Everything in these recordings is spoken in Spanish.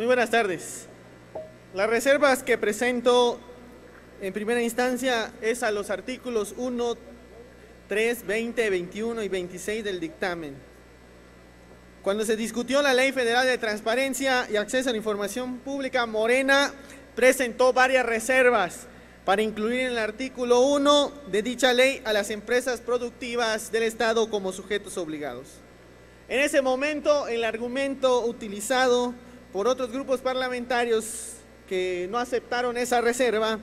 Muy buenas tardes. Las reservas que presento en primera instancia es a los artículos 1, 3, 20, 21 y 26 del dictamen. Cuando se discutió la Ley Federal de Transparencia y Acceso a la Información Pública, Morena presentó varias reservas para incluir en el artículo 1 de dicha ley a las empresas productivas del Estado como sujetos obligados. En ese momento, el argumento utilizado por otros grupos parlamentarios que no aceptaron esa reserva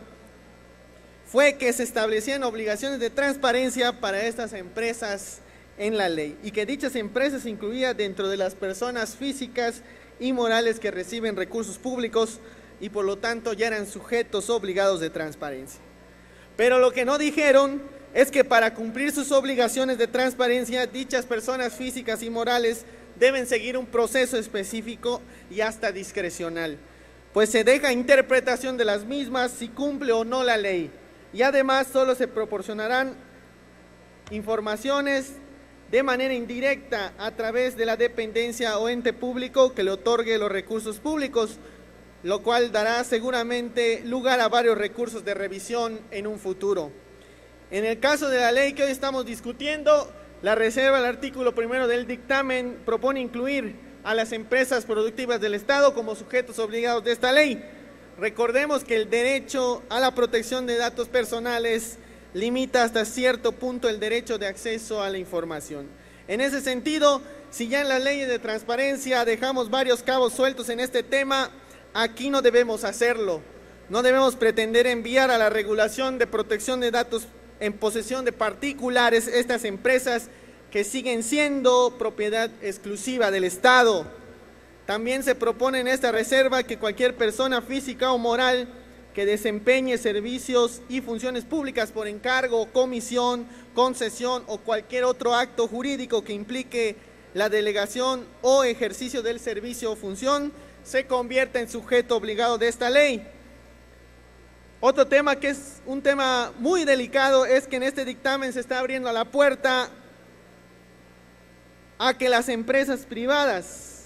fue que se establecían obligaciones de transparencia para estas empresas en la ley y que dichas empresas se incluían dentro de las personas físicas y morales que reciben recursos públicos y por lo tanto ya eran sujetos obligados de transparencia. Pero lo que no dijeron es que para cumplir sus obligaciones de transparencia, dichas personas físicas y morales deben seguir un proceso específico y hasta discrecional, pues se deja interpretación de las mismas si cumple o no la ley, y además solo se proporcionarán informaciones de manera indirecta a través de la dependencia o ente público que le otorgue los recursos públicos, lo cual dará seguramente lugar a varios recursos de revisión en un futuro. En el caso de la ley que hoy estamos discutiendo, la reserva del artículo 1 del dictamen propone incluir a las empresas productivas del Estado como sujetos obligados de esta ley. Recordemos que el derecho a la protección de datos personales limita hasta cierto punto el derecho de acceso a la información. En ese sentido, si ya en las leyes de transparencia dejamos varios cabos sueltos en este tema, aquí no debemos hacerlo. No debemos pretender enviar a la regulación de protección de datos en posesión de particulares estas empresas que siguen siendo propiedad exclusiva del Estado. También se propone en esta reserva que cualquier persona física o moral que desempeñe servicios y funciones públicas por encargo, comisión, concesión o cualquier otro acto jurídico que implique la delegación o ejercicio del servicio o función se convierta en sujeto obligado de esta ley. Otro tema que es un tema muy delicado es que en este dictamen se está abriendo la puerta a que las empresas privadas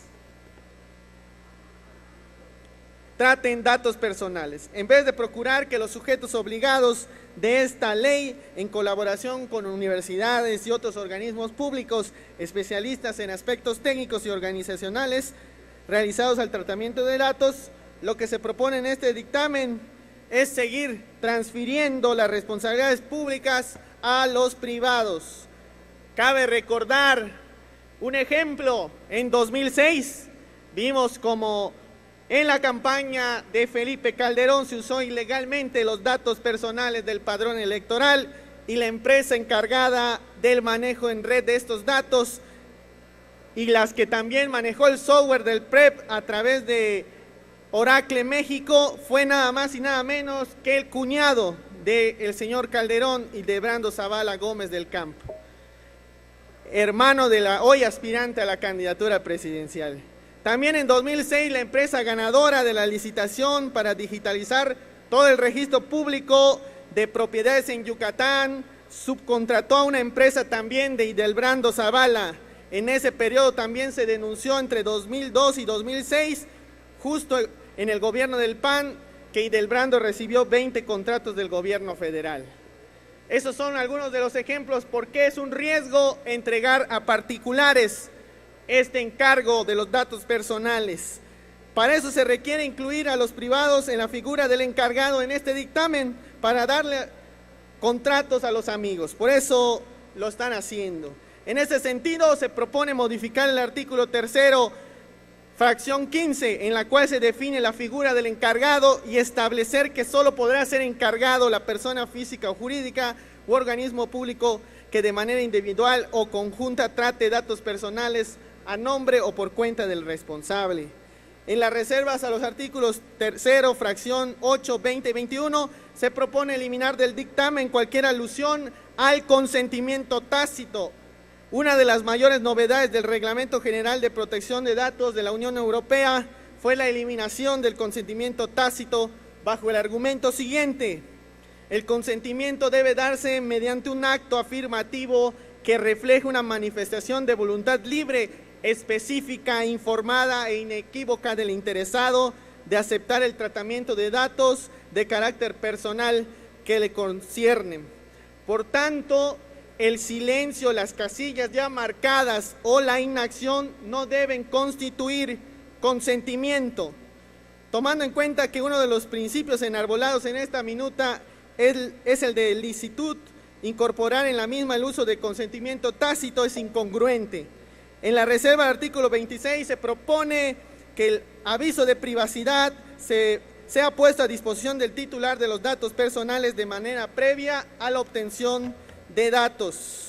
traten datos personales, en vez de procurar que los sujetos obligados de esta ley, en colaboración con universidades y otros organismos públicos especialistas en aspectos técnicos y organizacionales realizados al tratamiento de datos, lo que se propone en este dictamen es seguir transfiriendo las responsabilidades públicas a los privados. Cabe recordar un ejemplo: en 2006 vimos como en la campaña de Felipe Calderón se usó ilegalmente los datos personales del padrón electoral y la empresa encargada del manejo en red de estos datos y las que también manejó el software del PREP a través de Oracle México fue nada más y nada menos que el cuñado del señor Calderón y de Brando Zavala Gómez del Campo, hermano de la hoy aspirante a la candidatura presidencial. También en 2006 la empresa ganadora de la licitación para digitalizar todo el registro público de propiedades en Yucatán subcontrató a una empresa también de Hildebrando Zavala. En ese periodo también se denunció entre 2002 y 2006, justo en el gobierno del PAN, que Hildebrando recibió 20 contratos del gobierno federal. Esos son algunos de los ejemplos por qué es un riesgo entregar a particulares este encargo de los datos personales. Para eso se requiere incluir a los privados en la figura del encargado en este dictamen para darle contratos a los amigos. Por eso lo están haciendo. En ese sentido se propone modificar el artículo 3, fracción 15, en la cual se define la figura del encargado y establecer que solo podrá ser encargado la persona física o jurídica u organismo público que de manera individual o conjunta trate datos personales a nombre o por cuenta del responsable. En las reservas a los artículos 3, fracción 8, 20 y 21, se propone eliminar del dictamen cualquier alusión al consentimiento tácito. Una de las mayores novedades del Reglamento General de Protección de Datos de la Unión Europea fue la eliminación del consentimiento tácito bajo el argumento siguiente: el consentimiento debe darse mediante un acto afirmativo que refleje una manifestación de voluntad libre específica, informada e inequívoca del interesado de aceptar el tratamiento de datos de carácter personal que le conciernen. Por tanto, el silencio, las casillas ya marcadas o la inacción no deben constituir consentimiento, tomando en cuenta que uno de los principios enarbolados en esta minuta es el de licitud. Incorporar en la misma el uso de consentimiento tácito es incongruente. En la reserva del artículo 26 se propone que el aviso de privacidad sea puesto a disposición del titular de los datos personales de manera previa a la obtención de datos.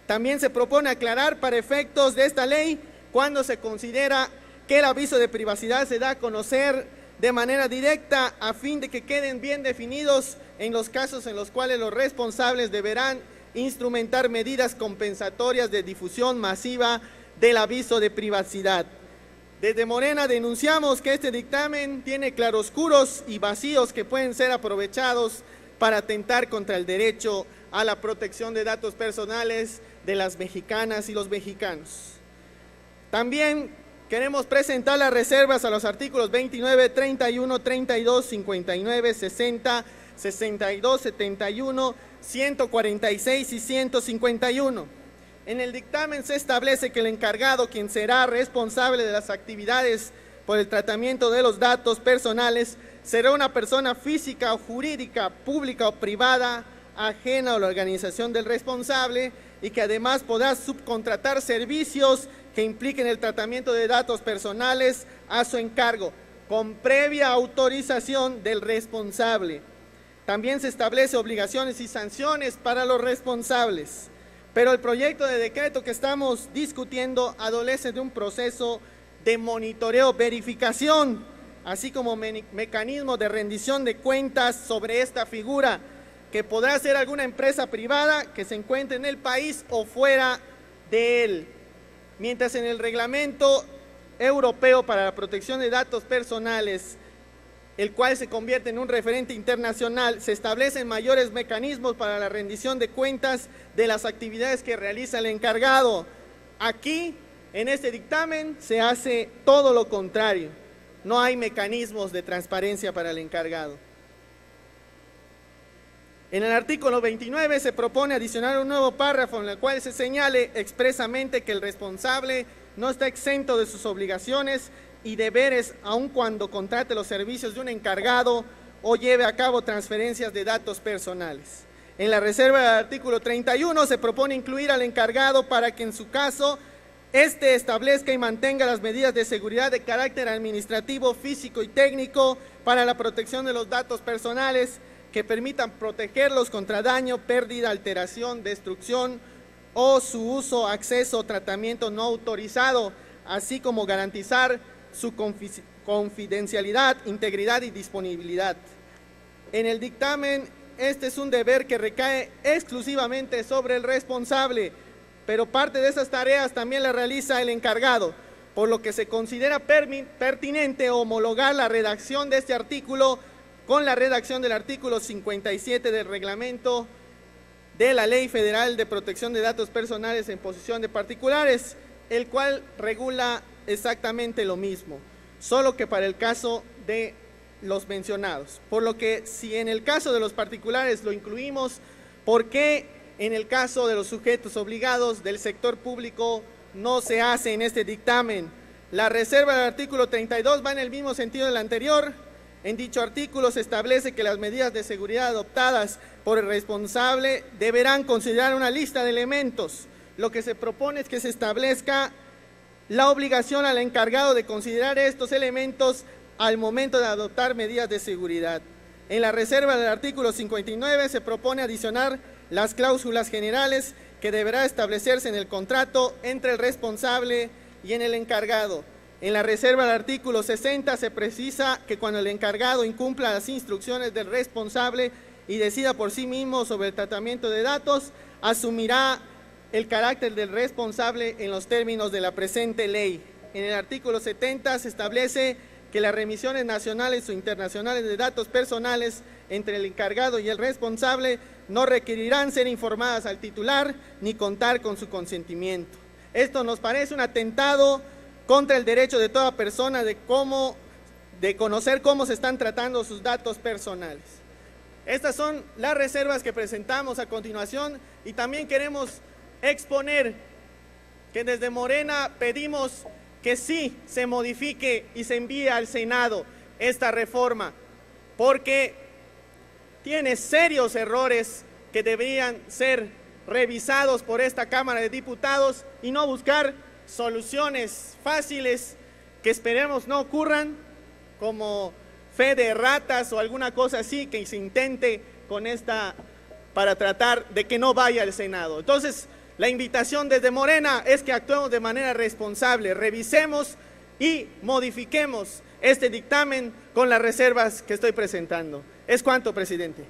También se propone aclarar para efectos de esta ley cuando se considera que el aviso de privacidad se da a conocer de manera directa a fin de que queden bien definidos en los casos en los cuales los responsables deberán instrumentar medidas compensatorias de difusión masiva del aviso de privacidad. Desde Morena denunciamos que este dictamen tiene claroscuros y vacíos que pueden ser aprovechados para atentar contra el derecho a la protección de datos personales de las mexicanas y los mexicanos. También queremos presentar las reservas a los artículos 29, 31, 32, 59, 60, 62, 71, 146 y 151. En el dictamen se establece que el encargado, quien será responsable de las actividades por el tratamiento de los datos personales, será una persona física o jurídica, pública o privada, ajena a la organización del responsable y que además podrá subcontratar servicios que impliquen el tratamiento de datos personales a su encargo, con previa autorización del responsable. También se establece obligaciones y sanciones para los responsables. Pero el proyecto de decreto que estamos discutiendo adolece de un proceso de monitoreo, verificación, así como mecanismo de rendición de cuentas sobre esta figura, que podrá ser alguna empresa privada que se encuentre en el país o fuera de él. Mientras en el Reglamento Europeo para la Protección de Datos Personales, el cual se convierte en un referente internacional, se establecen mayores mecanismos para la rendición de cuentas de las actividades que realiza el encargado. Aquí, en este dictamen, se hace todo lo contrario. No hay mecanismos de transparencia para el encargado. En el artículo 29 se propone adicionar un nuevo párrafo en el cual se señale expresamente que el responsable no está exento de sus obligaciones y deberes aun cuando contrate los servicios de un encargado o lleve a cabo transferencias de datos personales. En la reserva del artículo 31 se propone incluir al encargado para que en su caso éste establezca y mantenga las medidas de seguridad de carácter administrativo, físico y técnico para la protección de los datos personales que permitan protegerlos contra daño, pérdida, alteración, destrucción o su uso, acceso o tratamiento no autorizado, así como garantizar su confidencialidad, integridad y disponibilidad. En el dictamen, este es un deber que recae exclusivamente sobre el responsable, pero parte de esas tareas también la realiza el encargado, por lo que se considera pertinente homologar la redacción de este artículo con la redacción del artículo 57 del reglamento de la Ley Federal de Protección de Datos Personales en posesión de particulares, el cual regula exactamente lo mismo, solo que para el caso de los mencionados. Por lo que si en el caso de los particulares lo incluimos, ¿por qué en el caso de los sujetos obligados del sector público no se hace en este dictamen? La reserva del artículo 32 va en el mismo sentido del anterior. En dicho artículo se establece que las medidas de seguridad adoptadas por el responsable deberán considerar una lista de elementos. Lo que se propone es que se establezca la obligación al encargado de considerar estos elementos al momento de adoptar medidas de seguridad. En la reserva del artículo 59 se propone adicionar las cláusulas generales que deberá establecerse en el contrato entre el responsable y en el encargado. En la reserva del artículo 60 se precisa que cuando el encargado incumpla las instrucciones del responsable y decida por sí mismo sobre el tratamiento de datos, asumirá el carácter del responsable en los términos de la presente ley. En el artículo 70 se establece que las remisiones nacionales o internacionales de datos personales entre el encargado y el responsable no requerirán ser informadas al titular ni contar con su consentimiento. Esto nos parece un atentado contra el derecho de toda persona de conocer cómo se están tratando sus datos personales. Estas son las reservas que presentamos a continuación y también queremos exponer que desde Morena pedimos que sí se modifique y se envíe al Senado esta reforma, porque tiene serios errores que deberían ser revisados por esta Cámara de Diputados y no buscar soluciones fáciles que esperemos no ocurran, como fe de ratas o alguna cosa así que se intente con esta para tratar de que no vaya al Senado. Entonces, la invitación desde Morena es que actuemos de manera responsable, revisemos y modifiquemos este dictamen con las reservas que estoy presentando. Es cuanto, presidente.